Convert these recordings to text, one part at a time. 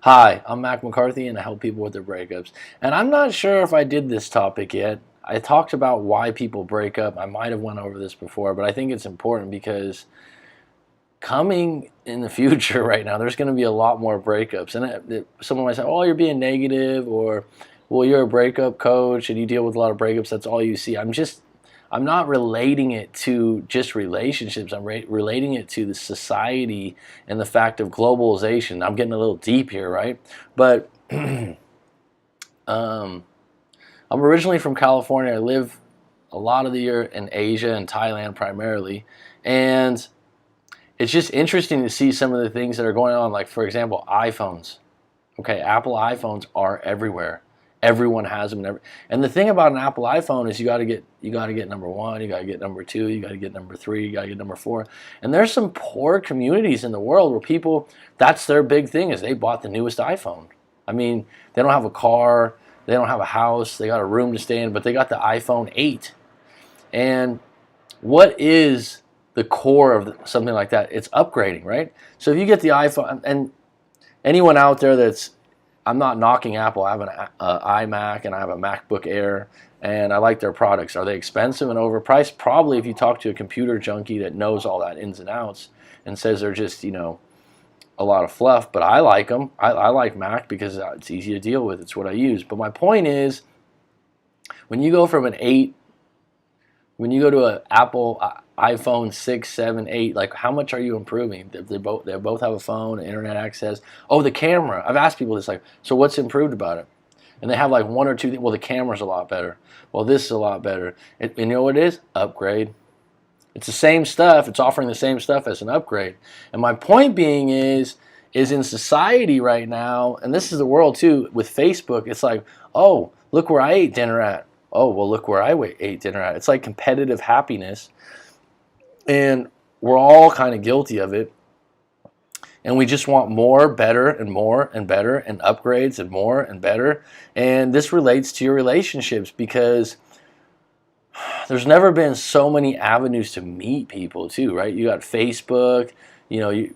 Hi, I'm Mac McCarthy and I help people with their breakups. And I'm not sure if I did this topic yet. I talked about why people break up. I might have went over this before, but I think it's important because coming in the future right now, there's going to be a lot more breakups. And someone might say, "Oh, you're being negative," or "Well, you're a breakup coach and you deal with a lot of breakups. That's all you see." I'm not relating it to just relationships. I'm relating it to the society and the fact of globalization. I'm getting a little deep here, right? But um, I'm originally from California. I live a lot of the year in Asia and Thailand primarily, and it's just interesting to see some of the things that are going on. Like, for example, iPhones. Okay, Apple iPhones are everywhere. Everyone has them, and the thing about an Apple iPhone is you got to get number one, you got to get number two, you got to get number three, you got to get number four. And there's some poor communities in the world where people, that's their big thing, is they bought the newest iPhone. I mean, they don't have a car, they don't have a house, they got a room to stay in, but they got the iPhone 8. And what is the core of something like that? It's upgrading, right? So if you get the iPhone, and anyone out there that's, I'm not knocking Apple. I have an iMac and I have a MacBook Air, and I like their products. Are they expensive and overpriced? Probably, if you talk to a computer junkie that knows all that ins and outs and says they're just, a lot of fluff. But I like them. I like Mac because it's easy to deal with. It's what I use. But my point is, when you go from an 8, when you go to an Apple iPhone 6, 7, 8, like, how much are you improving? They both have a phone, internet access. Oh, the camera. I've asked people this, like, so what's improved about it? And they have like one or two things. Well, the camera's a lot better. Well, this is a lot better. You know what it is? Upgrade. It's the same stuff. It's offering the same stuff as an upgrade. And my point being is in society right now, and this is the world too, with Facebook, it's like, oh, look where I ate dinner at. Oh, well, look where I ate dinner at. It's like competitive happiness. And we're all kind of guilty of it. And we just want more, better, and more, and better, and upgrades, and more, and better. And this relates to your relationships because there's never been so many avenues to meet people too, right? You got Facebook.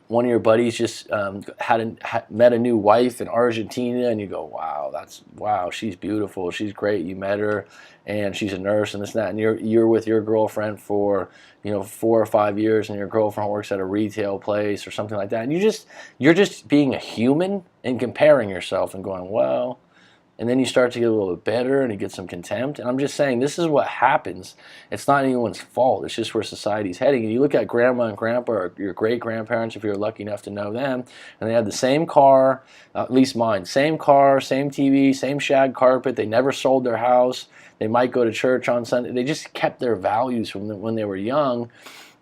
One of your buddies just met a new wife in Argentina, and you go, wow, she's beautiful, she's great. You met her, and she's a nurse, and this and that, and you're with your girlfriend for 4 or 5 years, and your girlfriend works at a retail place or something like that, and you're just being a human and comparing yourself and going, well. And then you start to get a little bit better and you get some contempt. And I'm just saying, this is what happens. It's not anyone's fault. It's just where society's heading. And you look at grandma and grandpa, or your great-grandparents, if you're lucky enough to know them, and they had the same car, at least mine, same car, same TV, same shag carpet. They never sold their house. They might go to church on Sunday. They just kept their values from when they were young.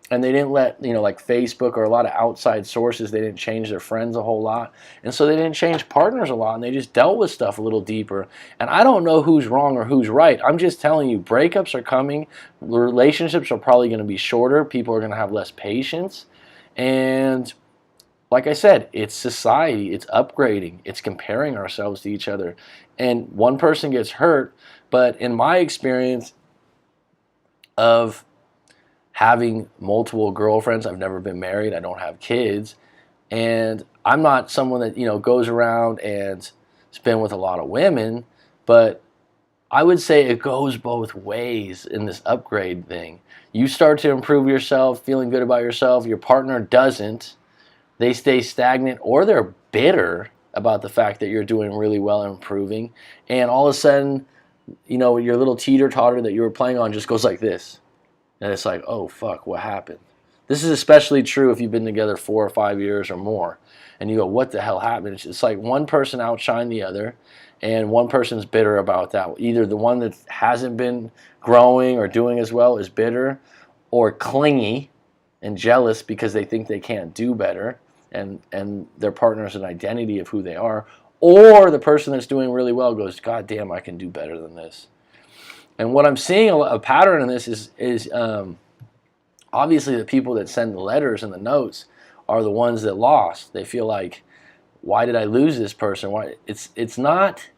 And they didn't let, like Facebook or a lot of outside sources, they didn't change their friends a whole lot. And so they didn't change partners a lot, and they just dealt with stuff a little deeper. And I don't know who's wrong or who's right. I'm just telling you, breakups are coming. Relationships are probably going to be shorter. People are going to have less patience. And like I said, it's society. It's upgrading. It's comparing ourselves to each other. And one person gets hurt. But in my experience of having multiple girlfriends, I've never been married, I don't have kids, and I'm not someone that goes around and has been with a lot of women, but I would say it goes both ways in this upgrade thing. You start to improve yourself, feeling good about yourself, your partner doesn't, they stay stagnant, or they're bitter about the fact that you're doing really well and improving, and all of a sudden, your little teeter-totter that you were playing on just goes like this. And it's like, oh, fuck, what happened? This is especially true if you've been together 4 or 5 years or more. And you go, what the hell happened? It's like one person outshined the other, and one person's bitter about that. Either the one that hasn't been growing or doing as well is bitter, or clingy and jealous because they think they can't do better, and their partner is an identity of who they are. Or the person that's doing really well goes, God damn, I can do better than this. And what I'm seeing a pattern in this is obviously the people that send the letters and the notes are the ones that lost. They feel like, why did I lose this person? Why? It's not,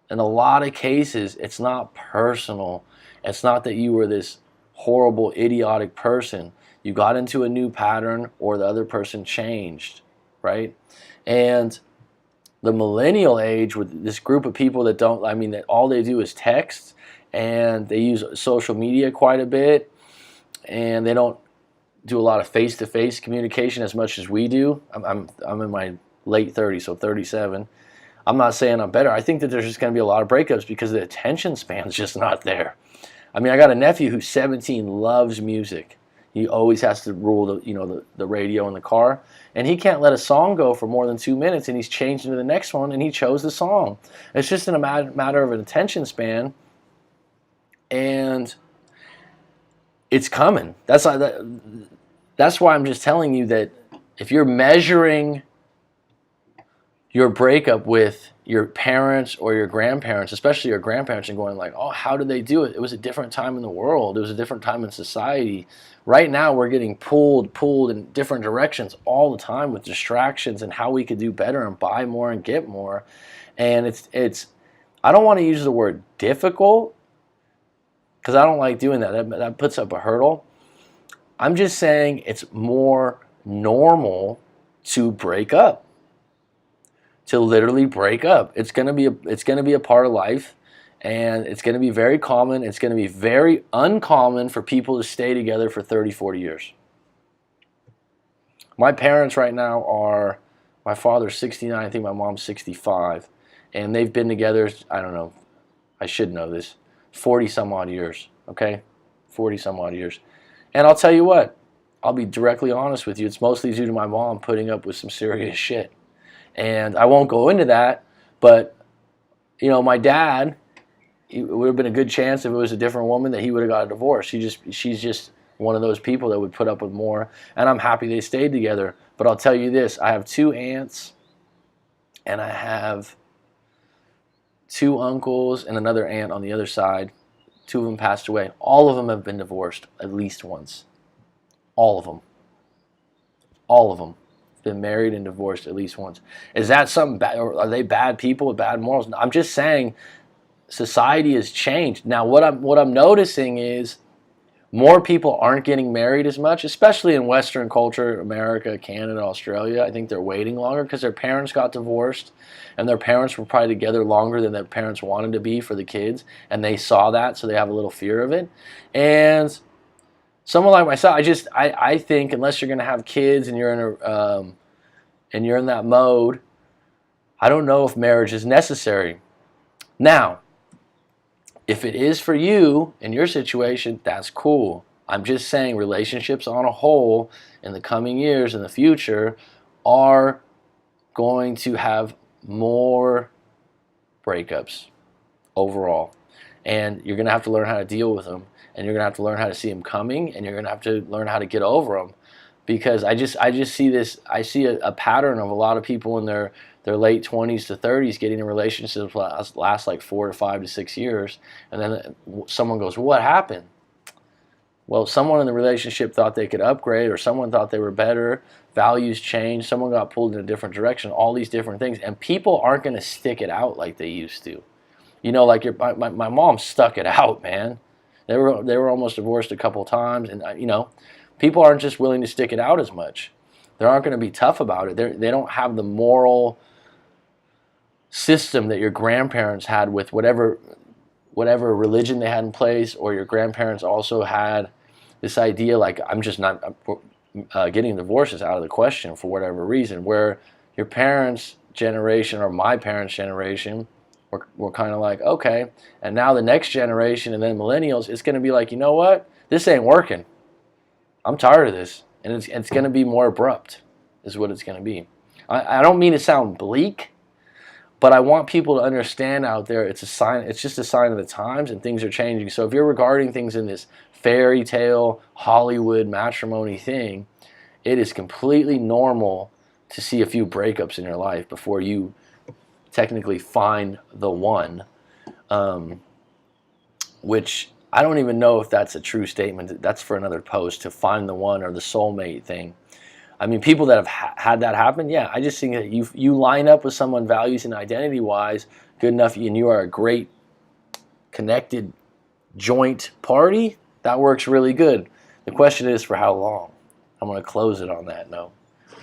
in a lot of cases, it's not personal. It's not that you were this horrible, idiotic person. You got into a new pattern, or the other person changed, right? And the millennial age with this group of people that don't, I mean, that all they do is text, and they use social media quite a bit, and they don't do a lot of face-to-face communication as much as we do. I'm in my late 30s, so 37. I'm not saying I'm better. I think that there's just going to be a lot of breakups because the attention span's just not there. I mean, I got a nephew who's 17, loves music. He always has to rule the radio in the car, and he can't let a song go for more than 2 minutes, and he's changing to the next one, and he chose the song. It's just a matter of an attention span, and it's coming. That's why I'm just telling you that if you're measuring your breakup with your parents or your grandparents, especially your grandparents, and going like, oh, how did they do it? It was a different time in the world. It was a different time in society. Right now, we're getting pulled in different directions all the time with distractions and how we could do better and buy more and get more. And it's I don't want to use the word difficult because I don't like doing that. That puts up a hurdle. I'm just saying it's more normal to break up. To literally break up. It's gonna be a part of life, and it's gonna be very common. It's gonna be very uncommon for people to stay together for 30, 40 years. My parents right now are, my father's 69, I think my mom's 65, and they've been together, I don't know, I should know this, 40 some odd years, okay? 40 some odd years. And I'll tell you what, I'll be directly honest with you, it's mostly due to my mom putting up with some serious shit. And I won't go into that, but, you know, my dad, it would have been a good chance if it was a different woman that he would have got a divorce. She's just one of those people that would put up with more, and I'm happy they stayed together. But I'll tell you this, I have 2 aunts, and I have 2 uncles and another aunt on the other side. 2 of them passed away. All of them have been divorced at least once. All of them. All of them. Been married and divorced at least once. Is that something bad, or are they bad people with bad morals? I'm just saying society has changed. Now what I'm noticing is more people aren't getting married as much, especially in Western culture, America, Canada, Australia. I think they're waiting longer because their parents got divorced, and their parents were probably together longer than their parents wanted to be for the kids, and they saw that, so they have a little fear of it. And someone like myself, I think unless you're going to have kids and you're in that mode, I don't know if marriage is necessary. Now, if it is for you in your situation, that's cool. I'm just saying relationships on a whole in the coming years in the future are going to have more breakups overall. And you're going to have to learn how to deal with them. And you're going to have to learn how to see them coming, and you're going to have to learn how to get over them. Because I just see this, I see a pattern of a lot of people in their late 20s to 30s getting in relationships that last like 4 to 5 to 6 years, and then someone goes, what happened? Well, someone in the relationship thought they could upgrade, or someone thought they were better, values changed, someone got pulled in a different direction, all these different things, and people aren't going to stick it out like they used to. You know, like my mom stuck it out, man. They were almost divorced a couple times, and you know, people aren't just willing to stick it out as much. They aren't going to be tough about it. They don't have the moral system that your grandparents had with whatever religion they had in place, or your grandparents also had this idea like, I'm just not getting divorces out of the question for whatever reason, where your parents' generation or my parents' generation were kind of like, okay, and now the next generation and then millennials, it's going to be like, you know what, this ain't working. I'm tired of this, and it's going to be more abrupt is what it's going to be. I don't mean to sound bleak, but I want people to understand out there it's a sign. It's just a sign of the times, and things are changing. So if you're regarding things in this fairy tale Hollywood matrimony thing, it is completely normal to see a few breakups in your life before you technically find the one, which I don't even know if that's a true statement. That's for another post, to find the one or the soulmate thing. I mean, people that have had that happen, yeah, I just think that you line up with someone values and identity-wise good enough, and you are a great connected joint party, that works really good. The question is for how long. I'm going to close it on that note.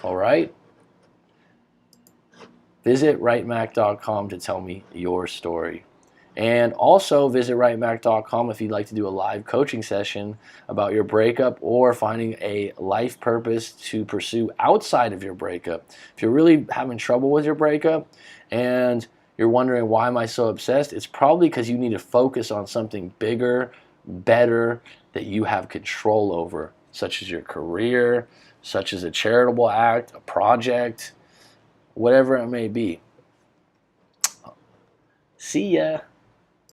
All right? Visit writemac.com to tell me your story. And also visit writemac.com if you'd like to do a live coaching session about your breakup or finding a life purpose to pursue outside of your breakup. If you're really having trouble with your breakup and you're wondering, why am I so obsessed? It's probably because you need to focus on something bigger, better, that you have control over, such as your career, such as a charitable act, a project, whatever it may be. See ya.